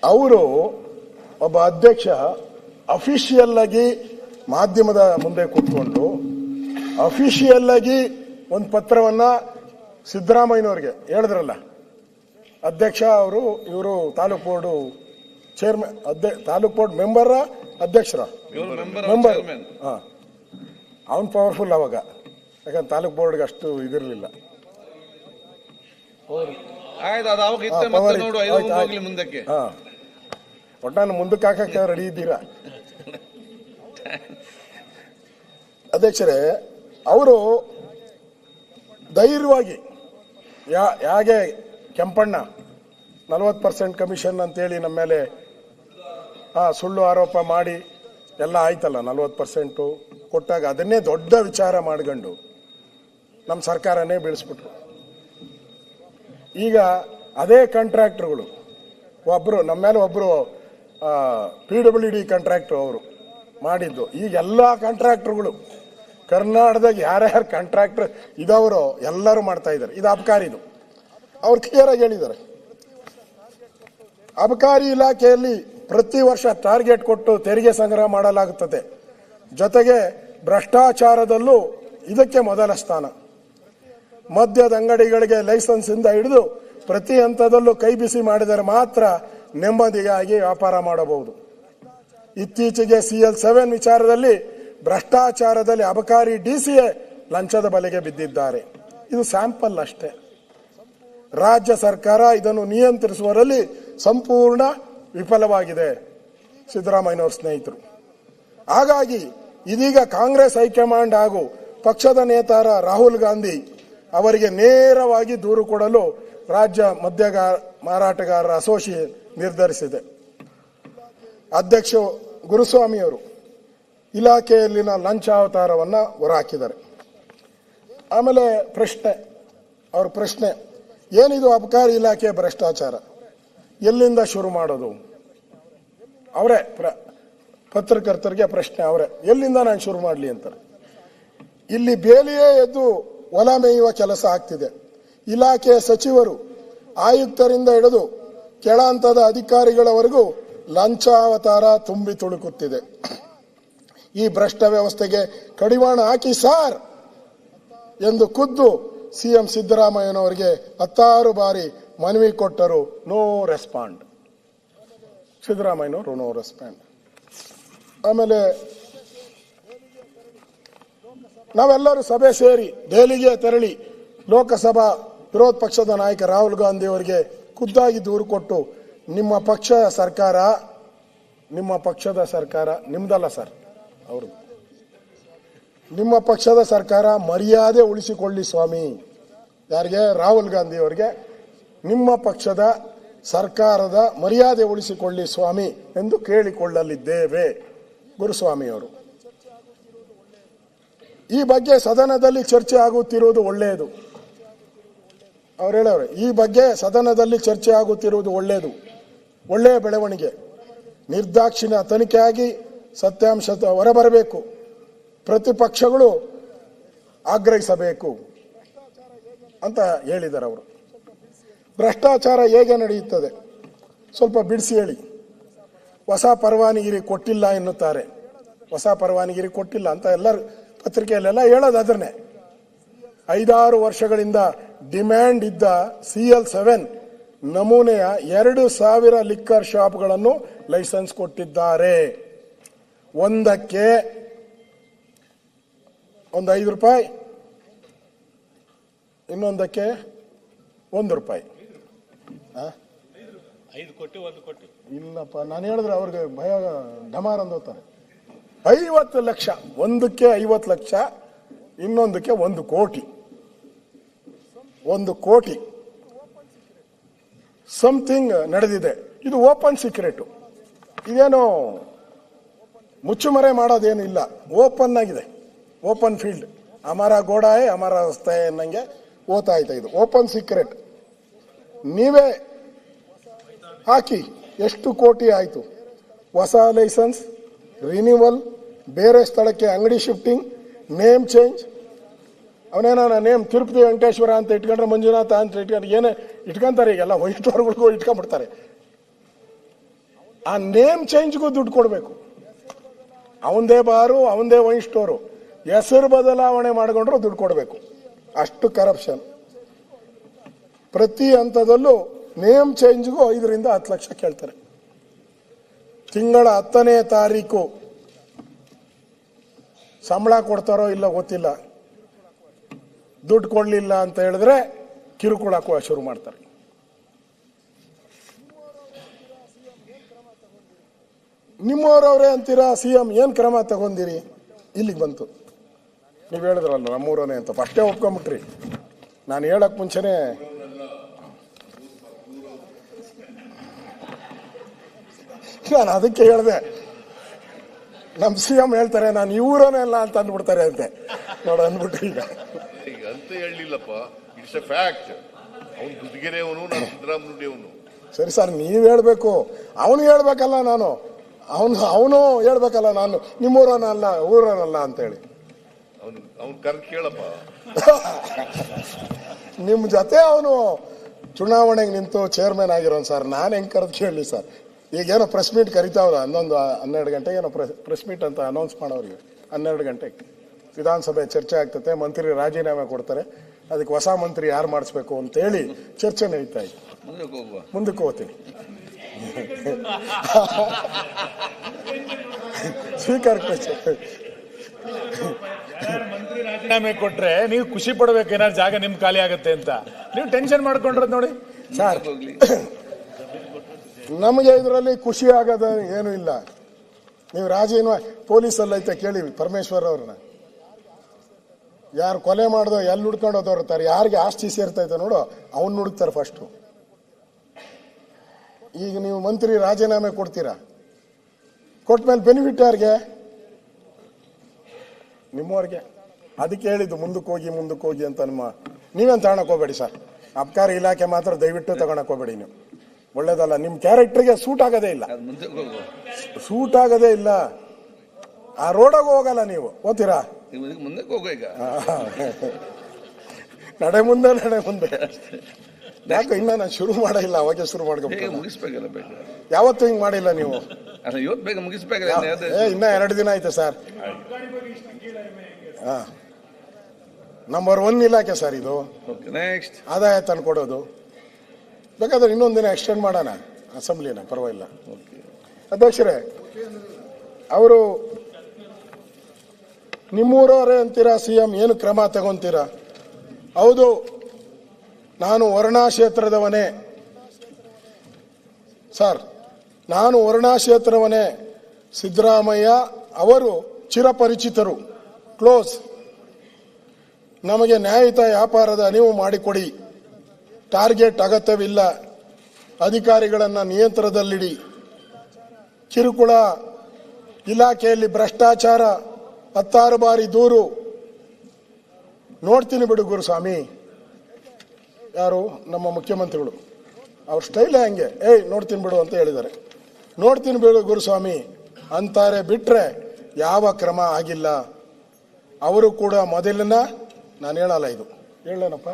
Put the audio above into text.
ಅವರು ಒಬ್ಬ ಅಧ್ಯಕ್ಷ ಅಫಿಷಿಯಲ್ ಆಗಿ ಮಾಧ್ಯಮದ ಮುಂದೆ ಕೂತ್ಕೊಂಡು ಅಫಿಷಿಯಲ್ ಆಗಿ ಒಂದು ಪತ್ರವನ್ನ ಸಿದ್ದರಾಮಯ್ಯನವರಿಗೆ ಹೇಳಿದ್ರಲ್ಲ. ಅಧ್ಯಕ್ಷ ಅವರು, ಇವರು taluk board chairman, taluk board member, ಅಧ್ಯಕ್ಷರ ಮೆಂಬರ್. ಅವನ್ ಪವರ್ಫುಲ್ ಅವಾಗ, ಯಾಕಂದ್ರೆ ತಾಲೂಕು ಬೋರ್ಡ್ಗೆ ಅಷ್ಟು ಇದಿರಲಿಲ್ಲ. ಒಟ್ಟಾನು ಮುಂದಕ್ಕೆ ಹಾಕಕ್ಕೆ ರೆಡಿ ಇದ್ದೀರಾ ಅಧ್ಯಕ್ಷರೇ? ಅವರು ಧೈರ್ಯವಾಗಿ ಯಾಗೆ ಕೆಂಪಣ್ಣ 40% ಕಮಿಷನ್ ಅಂತೇಳಿ ನಮ್ಮ ಮೇಲೆ ಸುಳ್ಳು ಆರೋಪ ಮಾಡಿ ಎಲ್ಲ ಆಯ್ತಲ್ಲ, 40% ಕೊಟ್ಟಾಗ ಅದನ್ನೇ ದೊಡ್ಡ ವಿಚಾರ ಮಾಡ್ಕೊಂಡು ನಮ್ಮ ಸರ್ಕಾರನೇ ಬೀಳಿಸ್ಬಿಟ್ರು. ಈಗ ಅದೇ ಕಾಂಟ್ರಾಕ್ಟರ್ಗಳು ಒಬ್ಬರು ನಮ್ಮ ಮೇಲೆ ಒಬ್ಬರು PWD ಕಾಂಟ್ರಾಕ್ಟರ್ ಅವರು ಮಾಡಿದ್ದು, ಈಗ ಎಲ್ಲ ಕಾಂಟ್ರಾಕ್ಟರ್ಗಳು ಕರ್ನಾಟಕದಾಗ ಯಾರ್ಯಾರು ಕಾಂಟ್ರಾಕ್ಟರ್ ಇದಾವರೋ ಎಲ್ಲರೂ ಮಾಡ್ತಾ ಇದ್ದಾರೆ. ಇದು ಅಬಕಾರಿದು. ಅವ್ರು ಕ್ಲಿಯರ್ ಆಗಿ ಹೇಳಿದ್ದಾರೆ, ಅಬಕಾರಿ ಇಲಾಖೆಯಲ್ಲಿ ಪ್ರತಿ ವರ್ಷ ಟಾರ್ಗೆಟ್ ಕೊಟ್ಟು ತೆರಿಗೆ ಸಂಗ್ರಹ ಮಾಡಲಾಗುತ್ತದೆ. ಜೊತೆಗೆ ಭ್ರಷ್ಟಾಚಾರದಲ್ಲೂ ಇದಕ್ಕೆ ಮೊದಲ ಸ್ಥಾನ. ಮದ್ಯದ ಅಂಗಡಿಗಳಿಗೆ ಲೈಸೆನ್ಸ್ ಇಂದ ಹಿಡಿದು ಪ್ರತಿ ಹಂತದಲ್ಲೂ ಕೈ ಬಿಸಿ ಮಾಡಿದರೆ ಮಾತ್ರ ನೆಮ್ಮದಿಯಾಗಿ ವ್ಯಾಪಾರ ಮಾಡಬಹುದು. ಇತ್ತೀಚೆಗೆ CL7 ವಿಚಾರದಲ್ಲಿ ಭ್ರಷ್ಟಾಚಾರದಲ್ಲಿ ಅಬಕಾರಿ DCA ಲಂಚದ ಬಲೆಗೆ ಬಿದ್ದಿದ್ದಾರೆ. ಇದು ಸ್ಯಾಂಪಲ್ ಅಷ್ಟೇ. ರಾಜ್ಯ ಸರ್ಕಾರ ಇದನ್ನು ನಿಯಂತ್ರಿಸುವಲ್ಲಿ ಸಂಪೂರ್ಣ ವಿಫಲವಾಗಿದೆ ಸಿದ್ದರಾಮಯ್ಯನವರ ಸ್ನೇಹಿತರು. ಹಾಗಾಗಿ ಇದೀಗ ಕಾಂಗ್ರೆಸ್ ಹೈಕಮಾಂಡ್ ಹಾಗೂ ಪಕ್ಷದ ನೇತಾರ ರಾಹುಲ್ ಗಾಂಧಿ ಅವರಿಗೆ ನೇರವಾಗಿ ದೂರು ಕೊಡಲು ರಾಜ್ಯ ಮದ್ಯ ಮಾರಾಟಗಾರರ ಅಸೋಸಿಯೇಷನ್ ನಿರ್ಧರಿಸಿದೆ. ಅಧ್ಯಕ್ಷ ಗುರುಸ್ವಾಮಿಯವರು ಇಲಾಖೆಯಲ್ಲಿನ ಲಂಚಾವತಾರವನ್ನ ಹೊರಹಾಕಿದ್ದಾರೆ. ಆಮೇಲೆ ಅವ್ರ ಪ್ರಶ್ನೆ ಏನಿದು ಅಬಕಾರಿ ಇಲಾಖೆ ಭ್ರಷ್ಟಾಚಾರ, ಎಲ್ಲಿಂದ ಶುರು ಮಾಡೋದು? ಅವರೇ ಪತ್ರಕರ್ತರಿಗೆ ಪ್ರಶ್ನೆ, ಅವರೇ ಎಲ್ಲಿಂದ ನಾನು ಶುರು ಮಾಡಲಿ ಅಂತಾರೆ. ಇಲ್ಲಿ ಬೇಲಿಯೇ ಎದ್ದು ಹೊಲ ಮೇಯುವ ಕೆಲಸ ಆಗ್ತಿದೆ. ಇಲಾಖೆಯ ಸಚಿವರು, ಆಯುಕ್ತರಿಂದ ಹಿಡಿದು ಕೆಳ ಹಂತದ ಅಧಿಕಾರಿಗಳವರೆಗೂ ಲಂಚಾವತಾರ ತುಂಬಿ ತುಳುಕುತ್ತಿದೆ. ಈ ಭ್ರಷ್ಟ ವ್ಯವಸ್ಥೆಗೆ ಕಡಿವಾಣ ಹಾಕಿ ಸಾರ್ ಎಂದು ಖುದ್ದು CM ಸಿದ್ದರಾಮಯ್ಯನವರಿಗೆ 16 ಬಾರಿ ಮನವಿ ಕೊಟ್ಟರು. No respond. ಸಿದ್ದರಾಮಯ್ಯನವರು ನೋ ರೆಸ್ಪಾಂಡ್. ಆಮೇಲೆ ನಾವೆಲ್ಲರೂ ಸಭೆ ಸೇರಿ ದೆಹಲಿಗೆ ತೆರಳಿ ಲೋಕಸಭಾ ವಿರೋಧ ಪಕ್ಷದ ನಾಯಕ ರಾಹುಲ್ ಗಾಂಧಿ ಅವರಿಗೆ ಖುದ್ದಾಗಿ ದೂರು ಕೊಟ್ಟು, ನಿಮ್ಮ ಪಕ್ಷದ ಸರ್ಕಾರ ನಿಮ್ದಲ್ಲ ಸರ್, ಅವರು ನಿಮ್ಮ ಪಕ್ಷದ ಸರ್ಕಾರ ಮರ್ಯಾದೆ ಉಳಿಸಿಕೊಳ್ಳಿ ಸ್ವಾಮಿ. ಯಾರಿಗೆ? ರಾಹುಲ್ ಗಾಂಧಿ ಅವರಿಗೆ ನಿಮ್ಮ ಪಕ್ಷದ ಸರ್ಕಾರದ ಮರ್ಯಾದೆ ಉಳಿಸಿಕೊಳ್ಳಿ ಸ್ವಾಮಿ ಎಂದು ಕೇಳಿಕೊಳ್ಳಲಿದ್ದೇವೆ. ಗುರುಸ್ವಾಮಿಯವರು ಈ ಬಗ್ಗೆ ಸದನದಲ್ಲಿ ಚರ್ಚೆ ಆಗುತ್ತಿರುವುದು ಒಳ್ಳೆಯದು. ಅವ್ರು ಹೇಳವ್ರೆ, ಈ ಬಗ್ಗೆ ಸದನದಲ್ಲಿ ಚರ್ಚೆ ಆಗುತ್ತಿರುವುದು ಒಳ್ಳೆಯ ಬೆಳವಣಿಗೆ. ನಿರ್ದಾಕ್ಷಿಣ್ಯ ತನಿಖೆಯಾಗಿ ಸತ್ಯಾಂಶ ಹೊರಬರಬೇಕು. ಪ್ರತಿಪಕ್ಷಗಳು ಆಗ್ರಹಿಸಬೇಕು ಅಂತ ಹೇಳಿದ್ದಾರೆ ಅವರು. ಭ್ರಷ್ಟಾಚಾರ ಹೇಗೆ ನಡೆಯುತ್ತದೆ ಸ್ವಲ್ಪ ಬಿಡಿಸಿ ಹೇಳಿ. ಹೊಸ ಪರವಾನಗಿರಿ ಕೊಟ್ಟಿಲ್ಲ ಎನ್ನುತ್ತಾರೆ. ಹೊಸ ಪರವಾನಗಿರಿ ಕೊಟ್ಟಿಲ್ಲ ಅಂತ ಎಲ್ಲರೂ ಪತ್ರಿಕೆಯಲ್ಲೆಲ್ಲ ಹೇಳೋದು ಅದನ್ನೇ. 5-6 ವರ್ಷಗಳಿಂದ ಡಿಮ್ಯಾಂಡ್ ಇದ್ದ CL7 ನಮೂನೆಯ 2000 ಲಿಕ್ಕರ್ ಶಾಪ್ಗಳನ್ನು ಲೈಸೆನ್ಸ್ ಕೊಟ್ಟಿದ್ದಾರೆ. ಒಂದಕ್ಕೆ ಒಂದು ₹5, ಇನ್ನೊಂದಕ್ಕೆ ₹1. ಇಲ್ಲಪ್ಪ, ನಾನು ಹೇಳಿದ್ರೆ ಅವ್ರಿಗೆ ಭಯ ಡಮಾರ್ ಅಂದೋತಾರೆ. 50 ಲಕ್ಷ, ಒಂದಕ್ಕೆ 50 ಲಕ್ಷ, ಇನ್ನೊಂದಕ್ಕೆ 1 ಕೋಟಿ. 1 ಕೋಟಿ ಸಮಥಿಂಗ್ ನಡೆದಿದೆ. ಇದು ಓಪನ್ ಸೀಕ್ರೆಟ್. ಇದೇನೋ ಮುಚ್ಚುಮರೆ ಮಾಡೋದೇನು ಇಲ್ಲ, ಓಪನ್ ಆಗಿದೆ. ಓಪನ್ ಫೀಲ್ಡ್, ಅಮರ ಗೋಡಾಯ್ ಅಮರ ರಸ್ತೆ ಅನ್ನಂಗೆ ಓದ್ತಾ ಇದೆ. ಇದು ಓಪನ್ ಸೀಕ್ರೆಟ್. ನೀವೇ ಹಾಕಿ ಎಷ್ಟು ಕೋಟಿ ಆಯಿತು? ಹೊಸ ಲೈಸೆನ್ಸ್, ರಿನ್ಯೂವಲ್, ಬೇರೆ ಸ್ಥಳಕ್ಕೆ ಅಂಗಡಿ ಶಿಫ್ಟಿಂಗ್, ನೇಮ್ ಚೇಂಜ್. ಅವನೇನ ನೇಮ್ ತಿರುಪತಿ ವೆಂಕಟೇಶ್ವರ ಅಂತ ಇಟ್ಕೊಂಡ್ರೆ ಮಂಜುನಾಥ ಅಂತ ಇಟ್ಕೊಂಡ್ರೆ ಏನೇ ಇಟ್ಕೊಂತಾರೆ. ಈಗೆಲ್ಲ ವೈಟ್ ವರ್ಗಳಿಗೂ ಇಟ್ಕೊಂಡ್ಬಿಡ್ತಾರೆ. ಆ ನೇಮ್ ಚೇಂಜ್ಗೂ ದುಡ್ಡು ಕೊಡಬೇಕು. ಅವಂದೇ ಬಾರು, ಅವಂದೇ ವೈನ್ ಸ್ಟೋರು, ಹೆಸರು ಬದಲಾವಣೆ ಮಾಡಿಕೊಂಡ್ರು ದುಡ್ಡು ಕೊಡಬೇಕು. ಅಷ್ಟು ಕರಪ್ಷನ್. ಪ್ರತಿ ಹಂತದಲ್ಲೂ ನೇಮ್ ಚೇಂಜ್ಗೂ 5 ರಿಂದ 10 ಲಕ್ಷ ಕೇಳ್ತಾರೆ. ತಿಂಗಳ 10ನೇ ತಾರೀಕು ಸಂಬಳ ಕೊಡ್ತಾರೋ ಇಲ್ಲ ಗೊತ್ತಿಲ್ಲ, ದುಡ್ಡು ಕೊಡ್ಲಿಲ್ಲ ಅಂತ ಹೇಳಿದ್ರೆ ಕಿರುಕುಳ ಶುರು ಮಾಡ್ತಾರೆ. ನಿಮ್ಮವರವರೇ ಅಂತೀರಾ ಸಿಎಂ ಏನ್ ಕ್ರಮ ತಗೊಂಡಿರಿ? ಇಲ್ಲಿಗೆ ಬಂತು. ನೀವು ಹೇಳಿದ್ರಲ್ಲ ನಮ್ಮೂರನೇ ಅಂತ, ಅಷ್ಟೇ ಒಪ್ಕೊಂಬಿಟ್ರಿ. ನಾನು ಹೇಳಕ್ ಮುಂಚೆನೆ ನಾನು ಅದಕ್ಕೆ ಹೇಳಿದೆ, ನಮ್ ಸಿಎಂ ಹೇಳ್ತಾರೆ ನಾನು ಇವರನೇ ಅಲ್ಲ ಅಂತ ಅಂದ್ಬಿಡ್ತಾರೆ ಅಂತೆ. ನೋಡ ಅಂದ್ಬಿಟ್ರಿ ಈಗ ಅಂತ ಹೇಳಿಲ್ಲಪ್ಪ, ಇಟ್ಸ್ ಎ ಫ್ಯಾಕ್ಟ್. ಅವನು ದುಡ್ಡಿಗೆರೆ ಅವನು, ನಾನು ಸಿದ್ದರಾಮಯ್ಯ ಅವನು. ಸರಿ ಸರ್, ನೀವ್ ಹೇಳ್ಬೇಕು, ಅವನು ಹೇಳ್ಬೇಕಲ್ಲ, ಅವನು ಹೇಳ್ಬೇಕಲ್ಲ ನಾನು ನಿಮ್ಮೂರನಲ್ಲ ಊರನಲ್ಲ ಅಂತ ಹೇಳಿ. ಅವ್ನು ಕರೆದು ಕೇಳಪ್ಪ. ನಿಮ್ ಜೊತೆ ಅವನು ಚುನಾವಣೆಗೆ ನಿಂತು ಚೇರ್ಮನ್ ಆಗಿರೋನ್ ಸರ್, ನಾನು ಹೆಂಗ್ ಕರೆದು ಕೇಳಲಿ ಸರ್? ಈಗೇನೋ ಪ್ರೆಸ್ ಮೀಟ್ ಕರಿತಾವ್ರ 12 ಗಂಟೆಗೆ ಏನೋ ಪ್ರೆಸ್ ಮೀಟ್ ಅಂತ ಅನೌನ್ಸ್ ಮಾಡೋರಿಗೆ. 12 ಗಂಟೆಗೆ ವಿಧಾನಸಭೆ ಚರ್ಚೆ ಆಗ್ತತೆ, ಮಂತ್ರಿ ರಾಜೀನಾಮೆ ಕೊಡ್ತಾರೆ, ಅದಕ್ಕೆ ಹೊಸ ಮಂತ್ರಿ ಯಾರು ಮಾಡಿಸ್ಬೇಕು ಅಂತ ಹೇಳಿ ಚರ್ಚೆ ನಡೀತಾ ಇತ್ತು. ಮುಂದಕ್ಕೆ ಹೋಗ್ತೀನಿ. ಸ್ಪೀಕರ್ ಮಂತ್ರಿ ರಾಜೀನಾಮೆ ಕೊಟ್ರೆ ನೀವು ಖುಷಿ ಪಡ್ಬೇಕು, ಏನಾದ್ರು ಜಾಗ ನಿಮ್ ಖಾಲಿ ಆಗತ್ತೆ ಅಂತ. ನೀವು ಟೆನ್ಷನ್ ಮಾಡ್ಕೊಂಡ್ರದ್ ನೋಡಿ ಸರ್. ನಮಗೆ ಇದರಲ್ಲಿ ಖುಷಿ ಆಗೋದ ಏನು ಇಲ್ಲ. ನೀವು ರಾಜೀನಾಮೆ ಪೊಲೀಸಲ್ಲಿ ಐತೆ ಕೇಳಿ ಪರಮೇಶ್ವರ್ ಅವ್ರನ್ನ, ಯಾರು ಕೊಲೆ ಮಾಡ್ದೋ ಎಲ್ಲಿ ಹುಡ್ಕೊಂಡು ಹೋದವ್ರತಾರೆ, ಯಾರಿಗೆ ಆಸ್ತಿ ಸೇರ್ತೈತೆ ನೋಡು ಅವ್ನು ಹುಡುಕ್ತಾರೆ ಫಸ್ಟು. ಈಗ ನೀವು ಮಂತ್ರಿ ರಾಜೀನಾಮೆ ಕೊಡ್ತೀರಾ, ಕೊಟ್ಮೇಲೆ ಬೆನಿಫಿಟ್ ಯಾರಿಗೆ? ನಿಮ್ಮವ್ರಿಗೆ. ಅದಕ್ಕೆ ಹೇಳಿದ್ದು ಮುಂದಕ್ಕೆ ಹೋಗಿ ಅಂತ. ನೀವೇನು ತಗೊಳಕ್ ಹೋಗ್ಬೇಡಿ ಸರ್, ಅಬ್ಕಾರಿ ಇಲಾಖೆ ಮಾತ್ರ ದಯವಿಟ್ಟು ತಗೊಳಕ್ ಹೋಗ್ಬೇಡಿ. ನೀವು ಒಳ್ಳೇದಲ್ಲ, ನಿಮ್ ಕ್ಯಾರೆಕ್ಟರ್ಗೆ ಸೂಟ್ ಆಗೋದೇ ಇಲ್ಲ, ಸೂಟ್ ಆಗೋದೇ ಇಲ್ಲ. ಆ ರೋಡಾಗ ಹೋಗಲ್ಲ ನೀವು, ಓದ್ತೀರಾ? ಮುಂದಕ್ಕೆ ಹೋಗೋ ಈಗ ನಡೆ ಮುಂದೆ ಯಾಕೆ ಇನ್ನ ನಾನು ಶುರು ಮಾಡಿಲ್ಲ, ಅವಾಗೆ ಶುರು ಮಾಡ್ಕೊಂಡು ಮುಗಿಸ್ಬೇಕಲ್ಲ. ಯಾವತ್ತೂ ಹಿಂಗ್ ಮಾಡಿಲ್ಲ ನೀವು. ಇವತ್ತು ಬೇಗ ಮುಗಿಸ್ಬೇಕಲ್ಲ. ಇನ್ನ 2 ದಿನ ಆಯ್ತು ಸರ್. ನಂಬರ್ 1 ಇಲಾಖೆ ಸರ್ ಇದು. ನೆಕ್ಸ್ಟ್ ಆದಾಯ ತಂದು ಕೊಡೋದು. ಬೇಕಾದ್ರೆ ಇನ್ನೊಂದು ದಿನ ಎಕ್ಸ್ಟೆಂಡ್ ಮಾಡೋಣ ಅಸೆಂಬ್ಲಿನ, ಪರವಾಗಿಲ್ಲ. ಅಧ್ಯಕ್ಷರೇ, ಅವರು ನಿಮ್ಮೂರವರೇ ಅಂತೀರಾ, ಸಿಎಂ ಏನು ಕ್ರಮ ತಗೊಂತೀರಾ? ಹೌದು, ನಾನು ವರ್ಣಾ ಕ್ಷೇತ್ರದವನೇ ಸರ್, ನಾನು ವರ್ಣಾ ಕ್ಷೇತ್ರವನೇ. ಸಿದ್ದರಾಮಯ್ಯ ಅವರು ಚಿರಪರಿಚಿತರು, ಕ್ಲೋಸ್. ನಮಗೆ ನ್ಯಾಯಯುತ ವ್ಯಾಪಾರದ ಅರಿವು ಮಾಡಿಕೊಡಿ. ಟಾರ್ಗೆಟ್ ಅಗತ್ಯವಿಲ್ಲ. ಅಧಿಕಾರಿಗಳನ್ನು ನಿಯಂತ್ರಣದಲ್ಲಿಡಿ. ಕಿರುಕುಳ, ಇಲಾಖೆಯಲ್ಲಿ ಭ್ರಷ್ಟಾಚಾರ, 16 ಬಾರಿ ದೂರು. ನೋಡ್ತೀನಿ ಬಿಡು ಗುರುಸ್ವಾಮಿ. ಯಾರು? ನಮ್ಮ ಮುಖ್ಯಮಂತ್ರಿಗಳು. ಅವ್ರ ಸ್ಟೈಲೇ ಹಂಗೆ, ನೋಡ್ತೀನಿ ಬಿಡು ಅಂತ ಹೇಳಿದ್ದಾರೆ. ನೋಡ್ತೀನಿ ಬಿಡು ಗುರುಸ್ವಾಮಿ ಅಂತಾರೆ ಬಿಟ್ರೆ ಯಾವ ಕ್ರಮ ಆಗಿಲ್ಲ. ಅವರು ಕೂಡ ಮೊದಲಿನ, ನಾನು ಹೇಳಲ್ಲ, ಇದು ಹೇಳೇನಪ್ಪ,